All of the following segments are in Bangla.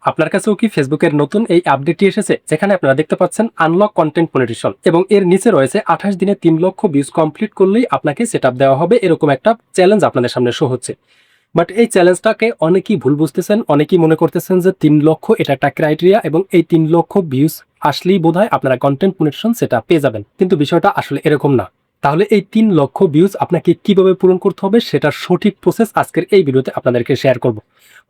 আপনার কাছেও কি ফেসবুকের নতুন এই আপডেটটি এসেছে, যেখানে আপনারা দেখতে পাচ্ছেন আনলক কন্টেন্ট মনিটাইজেশন এবং এর নিচে রয়েছে 28 দিনে 3 লক্ষ ভিউজ কমপ্লিট করলেই আপনাকে সেটআপ দেওয়া হবে, এরকম একটা চ্যালেঞ্জ আপনাদের সামনে শো হচ্ছে। বাট এই চ্যালেঞ্জটাকে অনেকেই ভুল বুঝতেছেন, অনেকেই মনে করতেছেন যে 3 লক্ষ এটা একটা ক্রাইটেরিয়া এবং এই 3 লক্ষ ভিউজ আসলেই বোধহয় আপনারা কন্টেন্ট মনিটাইজেশন সেটআপ পেয়ে যাবেন, কিন্তু বিষয়টা আসলে এরকম না। তাহলে এই 3 লক্ষ ভিউজ আপনাকে কিভাবে পূরণ করতে হবে সেটার সঠিক প্রসেস আজকের এই ভিডিওতে আপনাদেরকে শেয়ার করব।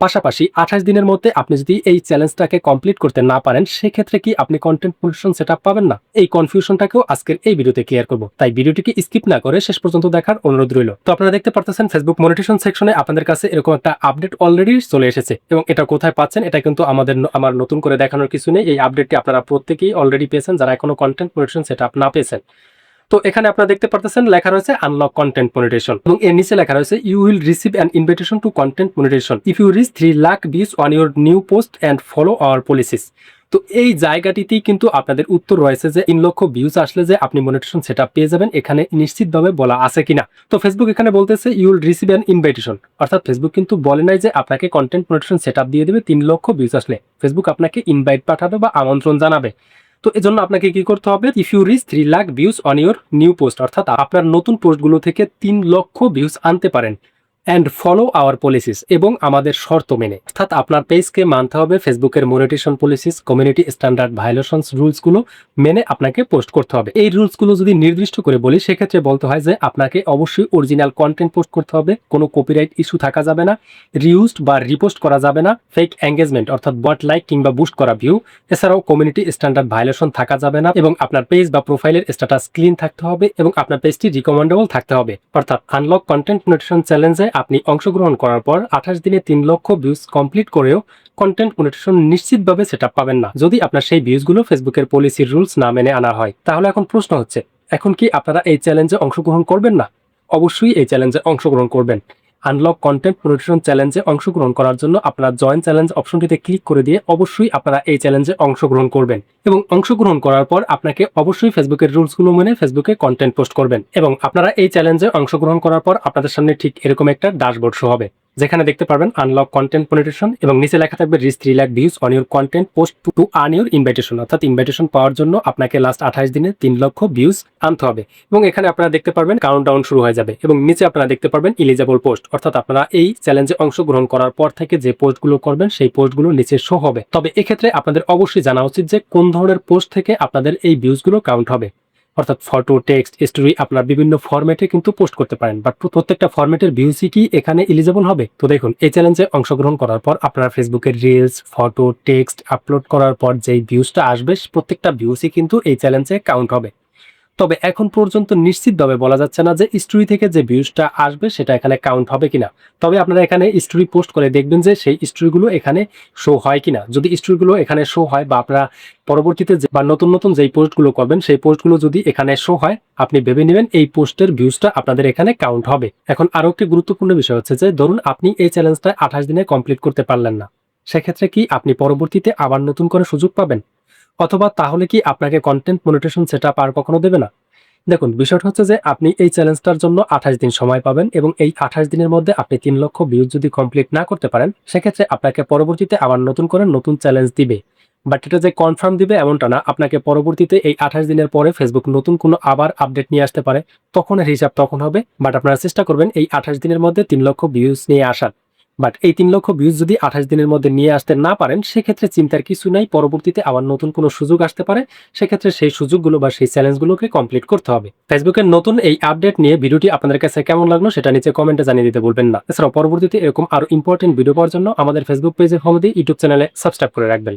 পাশাপাশি 28 দিনের মধ্যে আপনি যদি এই চ্যালেঞ্জটাকে কমপ্লিট করতে না পারেন, সেক্ষেত্রে কি আপনি কন্টেন্ট মনিটাইজেশন সেটআপ পাবেন না? এই কনফিউশনটাকেও আজকের এই ভিডিওতে ক্লিয়ার করব। তাই ভিডিওটিকে স্কিপ না করে শেষ পর্যন্ত দেখার অনুরোধ রইল। তো আপনারা দেখতে পারতেছেন ফেসবুক মনিটাইজেশন সেকশনে আপনাদের কাছে এরকম একটা আপডেট অলরেডি চলে এসেছে এবং এটা কোথায় পাচ্ছেন এটা কিন্তু আমার নতুন করে দেখানোর কিছু নেই। এই আপডেটটি আপনারা প্রত্যেকেই অলরেডি পেয়েছেন যারা এখনো কন্টেন্ট মনিটাইজেশন সেটআপ না পেয়েছেন। তো এখানে আপনারা দেখতে পারতেছেন লেখা রয়েছে আনলক কন্টেন্ট মনিটাইজেশন এবং এর নিচে লেখা রয়েছে you will receive an invitation to content monetization if you reach 3 lakh views on your new post and follow our policies. তো এই জায়গাটিতেই কিন্তু আপনাদের উত্তর রয়েছে যে 3 লক্ষ ভিউজ আসলে যে আপনি মনিটাইজেশন সেটআপ পেয়ে যাবেন, এখানে নিশ্চিতভাবে বলা আছে কিনা। তো ফেসবুক এখানে বলতেছে you will receive an invitation, অর্থাৎ ফেসবুক কিন্তু বলে নাই যে আপনাকে কন্টেন্ট মনিটাইজেশন সেটআপ দিয়ে দেবে 3 লক্ষ ভিউজ আসলে। ফেসবুক আপনাকে ইনভাইট পাঠাবে বা আমন্ত্রণ জানাবে। তো এজন্য আপনাকে কি করতে হবে, if you reach 3 lakh views on your new post, অর্থাৎ আপনার নতুন পোস্টগুলো থেকে 3 লক্ষ ভিউজ আনতে পারেন অ্যান্ড ফলো আওয়ার পলিসিস, এবং আমাদের শর্ত মেনে, অর্থাৎ আপনার পেজকে মানতে হবে ফেসবুকের monetization policies, community standard violations রুলসগুলো মেনে আপনাকে পোস্ট করতে হবে। এই রুলসগুলো যদি নির্দিষ্ট করে বলি, সেক্ষেত্রে বলতে হয় যে আপনাকে অবশ্যই অরিজিনাল কন্টেন্ট পোস্ট করতে হবে, কোনো কপিরাইট ইস্যু থাকা যাবে না, রিউজড বা রিপোস্ট করা যাবে না, ফেক এঙ্গেজমেন্ট অর্থাৎ বট লাইক কিংবা বুস্ট করা ভিউ, এছাড়াও কমিউনিটি স্ট্যান্ডার্ড ভায়োলেশন থাকা যাবে না, এবং আপনার পেজ বা প্রোফাইলের স্ট্যাটাস ক্লিন থাকতে হবে এবং আপনার পেজটি রিকমেন্ডেবল থাকতে হবে। অর্থাৎ আনলক কন্টেন্ট মনিটাইজেশন চ্যালেঞ্জে আপনি অংশগ্রহণ করার পর 28 দিনে 3 লক্ষ ভিউজ কমপ্লিট করেও কন্টেন্ট মনিটাইজেশন নিশ্চিতভাবে সেটআপ পাবেন না, যদি আপনার সেই ভিউজগুলো ফেসবুকের পলিসির রুলস না মেনে আনা হয়। তাহলে এখন প্রশ্ন হচ্ছে, এখন কি আপনারা এই চ্যালেঞ্জে অংশগ্রহণ করবেন না? অবশ্যই এই চ্যালেঞ্জে অংশগ্রহণ করবেন। আনলক কন্টেন্ট মনিটাইজেশন চ্যালেঞ্জে অংশগ্রহণ করার জন্য আপনারা জয়েন চ্যালেঞ্জ অপশনটিতে ক্লিক করে দিয়ে অবশ্যই আপনারা এই চ্যালেঞ্জে অংশগ্রহণ করবেন এবং অংশগ্রহণ করার পর আপনাকে অবশ্যই ফেসবুকের রুলসগুলো মেনে ফেসবুকে কন্টেন্ট পোস্ট করবেন এবং আপনারা এই চ্যালেঞ্জে অংশগ্রহণ করার পর আপনাদের সামনে ঠিক এরকম একটা ড্যাশবোর্ড শো হবে, যেখানে দেখতে পারবেন আনলক কন্টেন্ট মনিটাইজেশন এবং নিচে লেখা থাকবে reach 3 lakh views on your content post to earn your invitation, অর্থাৎ ইনভাইটেশন পাওয়ার জন্য আপনাকে লাস্ট 28 দিনে 3 লক্ষ ভিউজ আনতে হবে। এবং এখানে আপনারা দেখতে পারবেন কাউন্টডাউন শুরু হয়ে যাবে এবং নিচে আপনারা দেখতে পারবেন এলিজিবল পোস্ট, অর্থাৎ আপনারা এই চ্যালেঞ্জে অংশগ্রহণ করার পর থেকে যে পোস্টগুলো করবেন সেই পোস্টগুলো নিচে শো হবে। তবে এক্ষেত্রে আপনাদের অবশ্যই জানা উচিত যে কোন ধরনের পোস্ট থেকে আপনাদের এই ভিউজগুলো কাউন্ট হবে, অর্থাৎ ফটো, টেক্সট, স্টোরি আপনারা বিভিন্ন ফরম্যাটে কিন্তু পোস্ট করতে পারেন, বাট প্রত্যেকটা ফরম্যাটের ভিউসই কি এখানে এলিজিবল হবে? তো দেখুন, এই চ্যালেঞ্জে অংশগ্রহণ করার পর আপনারা ফেসবুকের রিলস, ফটো, টেক্সট আপলোড করার পর যেই ভিউজটা আসবে প্রত্যেকটা ভিউসই কিন্তু এই চ্যালেঞ্জে কাউন্ট হবে। তবে এখন পর্যন্ত নিশ্চিতভাবে বলা যাচ্ছে না যে স্টোরি থেকে যে ভিউজটা আসবে সেটা এখানে কাউন্ট হবে কিনা। তবে আপনারা এখানে স্টোরি পোস্ট করে দেখবেন যে সেই স্টোরিগুলো এখানে শো হয় কিনা। যদি স্টোরিগুলো এখানে শো হয় বা আপনারা পরবর্তীতে বা নতুন নতুন যেই পোস্টগুলো করবেন সেই পোস্টগুলো যদি এখানে শো হয়, আপনি ভেবে নেবেন এই পোস্টের ভিউজটা আপনাদের এখানে কাউন্ট হবে। এখন আরো একটি গুরুত্বপূর্ণ বিষয় হচ্ছে যে ধরুন আপনি এই চ্যালেঞ্জটা 28 দিনে কমপ্লিট করতে পারলেন না, সেক্ষেত্রে কি আপনি পরবর্তীতে আবার নতুন করে সুযোগ পাবেন? অথবা তাহলে কি আপনাকে কন্টেন্ট মনিটাইজেশন সেটআপ আর কখনো দেবে না? দেখুন, বিষয়টা হচ্ছে যে আপনি এই চ্যালেঞ্জটার জন্য 28 দিন সময় পাবেন এবং এই 28 দিনের মধ্যে আপনি 3 লক্ষ ভিউজ যদি কমপ্লিট না করতে পারেন, সেক্ষেত্রে আপনাকে পরবর্তীতে আবার নতুন করে নতুন চ্যালেঞ্জ দিবে। বাট এটা যে কনফার্ম দিবে এমনটা না, আপনাকে পরবর্তীতে এই 28 দিনের পরে ফেসবুক নতুন কোনো আবার আপডেট নিয়ে আসতে পারে, তখন এর হিসাব তখন হবে। বাট আপনারা চেষ্টা করবেন এই 28 দিনের মধ্যে 3 লক্ষ ভিউজ নিয়ে আসার। বাট এই 3 লক্ষ ভিউজ যদি 28 দিনের মধ্যে নিয়ে আসতে না পারেন, সেক্ষেত্রে চিন্তার কিছু নাই, পরবর্তীতে আবার নতুন কোনো সুযোগ আসতে পারে, সেক্ষেত্রে সেই সুযোগগুলো বা সেই চ্যালেঞ্জগুলোকে কমপ্লিট করতে হবে। ফেসবুকের নতুন এই আপডেট নিয়ে ভিডিওটি আপনাদের কাছে কেমন লাগলো সেটা নিচে কমেন্টে জানিয়ে দিতে ভুলবেন না। এছাড়াও পরবর্তীতে এরকম আরো ইম্পর্টেন্ট ভিডিও পাওয়ার জন্য আমাদের ফেসবুক পেজে হোম দিয়ে ইউটিউব চ্যানেলে সাবস্ক্রাইব করে রাখবেন।